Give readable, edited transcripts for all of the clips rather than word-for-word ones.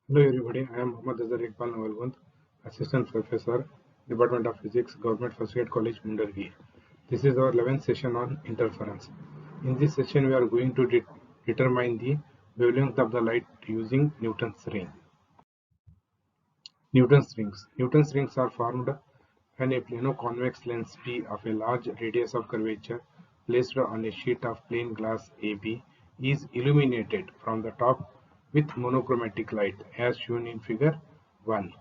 Hello everybody, I am Mohammad Azhar Iqbal Nawalgund, Assistant Professor, Department of Physics, Government First Grade College, Mundargi. This is our 11th session on interference. In this session, we are going to determine the wavelength of the light using Newton's ring. Newton's rings. Newton's rings are formed when a plano-convex lens P of a large radius of curvature placed on a sheet of plain glass AB is illuminated from the top with monochromatic light as shown in figure 1.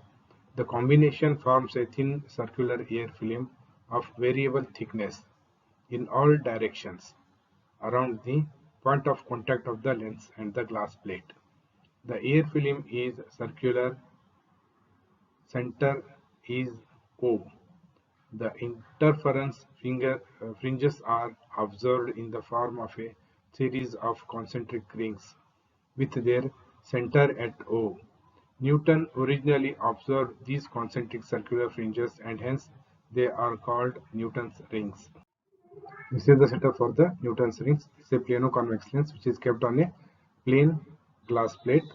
The combination forms a thin circular air film of variable thickness in all directions around the point of contact of the lens and the glass plate. The air film is circular, center is O. The interference fringes are observed in the form of a series of concentric rings with their center at O. Newton originally observed these concentric circular fringes and hence they are called Newton's rings. This is the setup for the Newton's rings. It's a plano-convex lens which is kept on a plain glass plate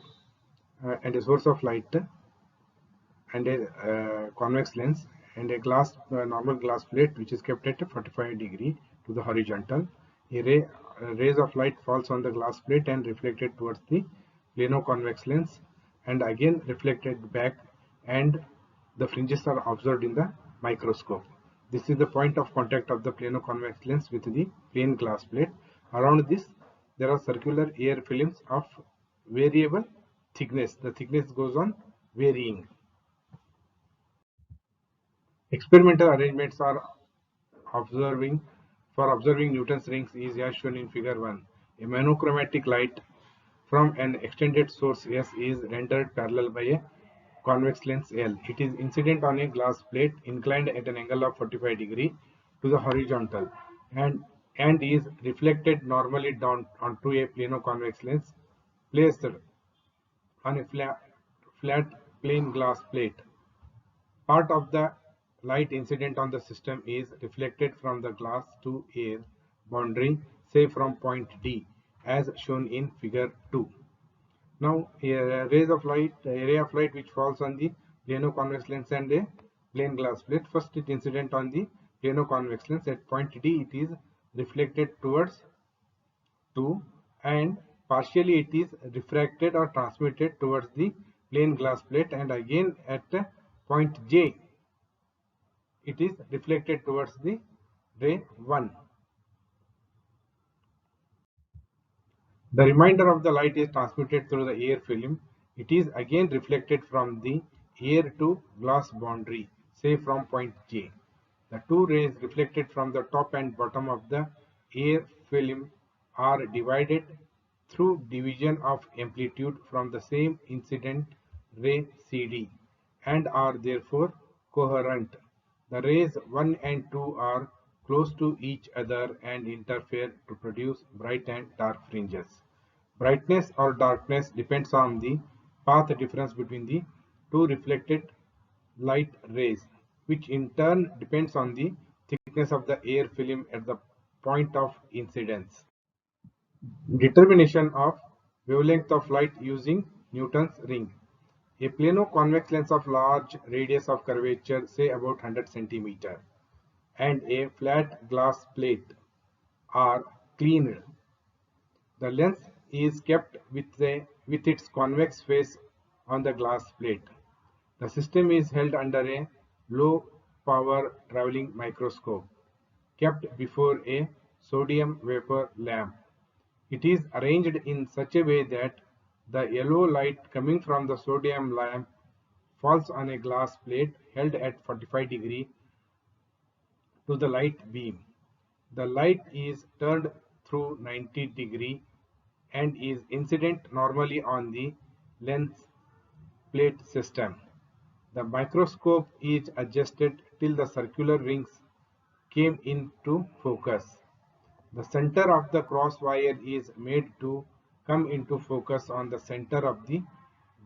and a source of light and a convex lens and a normal glass plate which is kept at a 45 degree to the horizontal. Rays of light falls on the glass plate and reflected towards the plano-convex lens and again reflected back, and the fringes are observed in the microscope. This is the point of contact of the plano-convex lens with the plain glass plate. Around this there are circular air films of variable thickness. The thickness goes on varying. Experimental arrangements observing for observing Newton's rings is as shown in figure 1. A monochromatic light from an extended source S is rendered parallel by a convex lens L. It is incident on a glass plate inclined at an angle of 45 degree to the horizontal and is reflected normally down onto a plano-convex lens placed on a flat plain glass plate. Part of the light incident on the system is reflected from the glass to air boundary, say from point D, as shown in figure 2. Now, a ray of light which falls on the plano-convex lens and a plain glass plate. First, it incident on the plano-convex lens at point D. It is reflected towards 2, and partially it is refracted or transmitted towards the plain glass plate, and again at point J it is reflected towards the ray 1. The remainder of the light is transmitted through the air film. It is again reflected from the air to glass boundary, say from point J. The two rays reflected from the top and bottom of the air film are divided through division of amplitude from the same incident ray CD and are therefore coherent. The rays 1 and 2 are close to each other and interfere to produce bright and dark fringes. Brightness or darkness depends on the path difference between the two reflected light rays, which in turn depends on the thickness of the air film at the point of incidence. Determination of wavelength of light using Newton's ring. A plano-convex lens of large radius of curvature, say about 100 centimeter, and a flat glass plate are cleaned. The lens is kept with its convex face on the glass plate. The system is held under a low-power traveling microscope kept before a sodium vapor lamp. It is arranged in such a way that the yellow light coming from the sodium lamp falls on a glass plate held at 45 degree to the light beam. The light is turned through 90 degree and is incident normally on the lens plate system. The microscope is adjusted till the circular rings came into focus. The center of the cross wire is made to come into focus on the center of the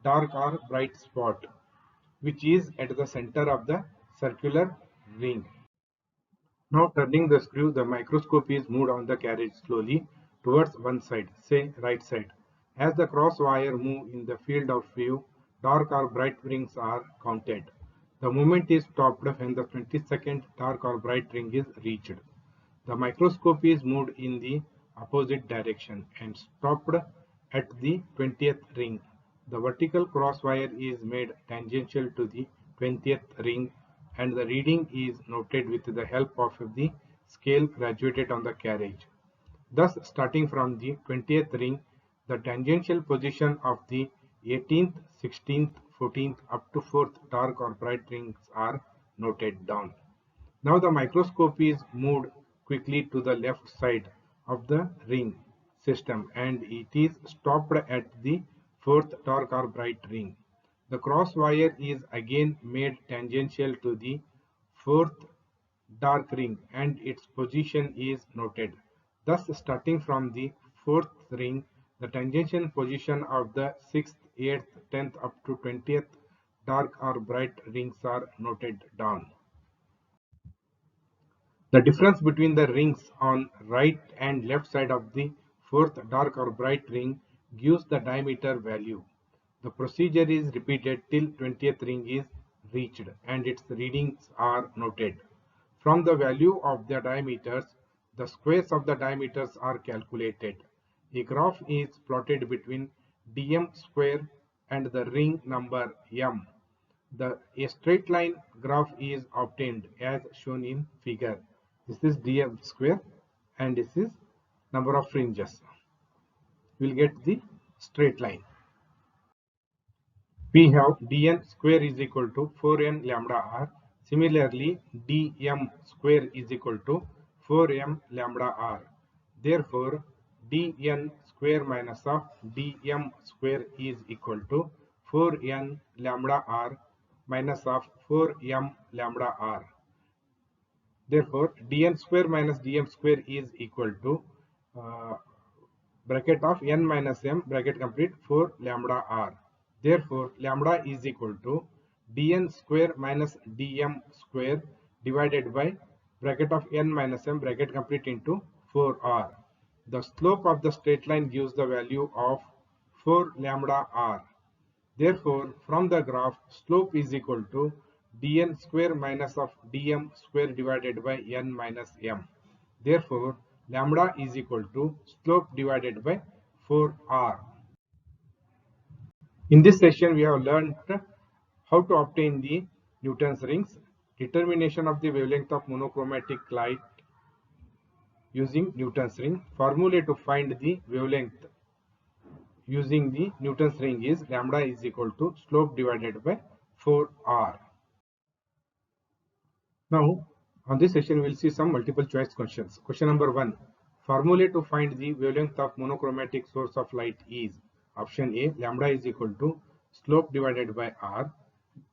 dark or bright spot, which is at the center of the circular ring. Now turning the screw, the microscope is moved on the carriage slowly towards one side, say right side. As the cross wire move in the field of view, dark or bright rings are counted. The movement is stopped when the 22nd dark or bright ring is reached. The microscope is moved in the opposite direction and stopped at the 20th ring. The vertical crosswire is made tangential to the 20th ring and the reading is noted with the help of the scale graduated on the carriage. Thus, starting from the 20th ring, the tangential position of the 18th, 16th, 14th up to 4th dark or bright rings are noted down. Now the microscope is moved quickly to the left side of the ring system and it is stopped at the 4th dark or bright ring. The cross wire is again made tangential to the 4th dark ring and its position is noted. Thus, starting from the 4th ring, the tangential position of the 6th, 8th, 10th up to 20th dark or bright rings are noted down. The difference between the rings on right and left side of the 4th dark or bright ring gives the diameter value. The procedure is repeated till 20th ring is reached and its readings are noted. From the value of the diameters, the squares of the diameters are calculated. A graph is plotted between dm square and the ring number m. A straight line graph is obtained as shown in figure. This is dm square and this is number of fringes. We will get the straight line. We have dn square is equal to 4n lambda r. Similarly, dm square is equal to 4m lambda r. Therefore, dn square minus of dm square is equal to 4n lambda r minus of 4m lambda r. Therefore, dn square minus dm square is equal to bracket of n minus m bracket complete 4 lambda r. Therefore, lambda is equal to dn square minus dm square divided by bracket of n minus m bracket complete into 4r. The slope of the straight line gives the value of 4 lambda r. Therefore, from the graph, slope is equal to dn square minus of dm square divided by n minus m. Therefore, lambda is equal to slope divided by 4r. In this session, we have learned how to obtain the Newton's rings, determination of the wavelength of monochromatic light using Newton's ring, formula to find the wavelength using the Newton's ring is lambda is equal to slope divided by 4r. Now, on this session, we will see some multiple choice questions. Question number 1. Formula to find the wavelength of monochromatic source of light is option A, lambda is equal to slope divided by r.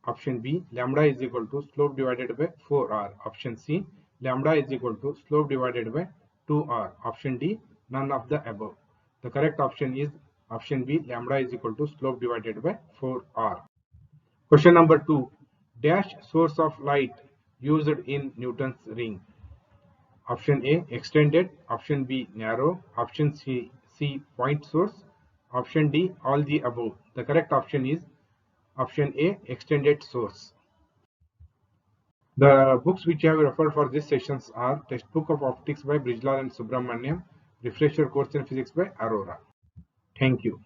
Option B, lambda is equal to slope divided by 4r. Option C, lambda is equal to slope divided by 2r. Option D, none of the above. The correct option is option B, lambda is equal to slope divided by 4r. Question number 2. Dash source of light used in Newton's ring. Option A, extended. Option B, narrow. Option C, point source. Option D, all the above. The correct option is option A, extended source. The books which I have referred for these sessions are Textbook of Optics by Brijlal and Subramaniam, Refresher Course in Physics by Arora. Thank you.